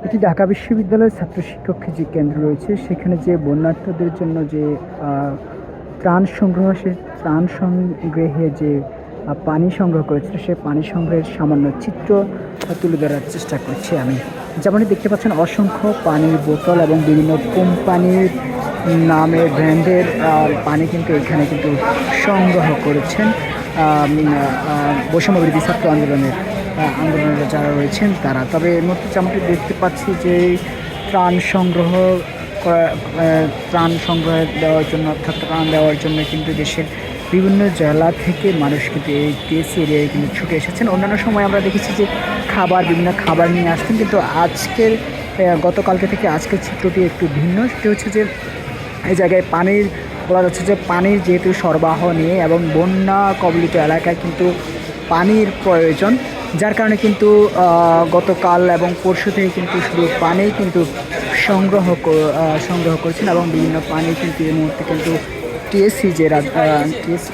এটি ঢাকা বিশ্ববিদ্যালয়ের ছাত্র শিক্ষক যে কেন্দ্র রয়েছে সেখানে যে বন্যার্থদের জন্য যে ত্রাণ সংগ্রহ সে ত্রাণ সংগ্রহে যে পানি সংগ্রহ করেছিল সে পানি সংগ্রহের সামান্য চিত্র তুলে ধরার চেষ্টা করছি আমি। যেমনটি দেখতে পাচ্ছেন অসংখ্য পানির বোতল এবং বিভিন্ন কোম্পানির নামের ব্র্যান্ডের পানি কিন্তু এখানে কিন্তু সংগ্রহ করেছেন বৈষম্য বিরোধী ছাত্র আন্দোলনের যারা রয়েছেন তারা। তবে এর মধ্যে যেমনটি দেখতে পাচ্ছি যে ত্রাণ সংগ্রহ ত্রাণ সংগ্রহ দেওয়ার জন্য অর্থাৎ ত্রাণ দেওয়ার জন্য কিন্তু দেশের বিভিন্ন জেলা থেকে মানুষ কিন্তু এই টিএসসি এরিয়ায় কিন্তু ছুটে এসেছেন। অন্যান্য সময় আমরা দেখেছি যে বিভিন্ন খাবার নিয়ে আসছেন, কিন্তু আজকের গতকালকে থেকে আজকের চিত্রটি একটু ভিন্ন। সেটি হচ্ছে যে এই জায়গায় পানির বলা যাচ্ছে যে পানির যেহেতু সরবরাহ নিয়ে এবং বন্যা কবলিত এলাকায় কিন্তু পানির প্রয়োজন, যার কারণে কিন্তু গতকাল এবং পরশু থেকে কিন্তু শুধু পানি কিন্তু সংগ্রহ করেছেন এবং বিভিন্ন পানি কিন্তু এই মুহূর্তে কিন্তু টিএসসি যে টিএসসি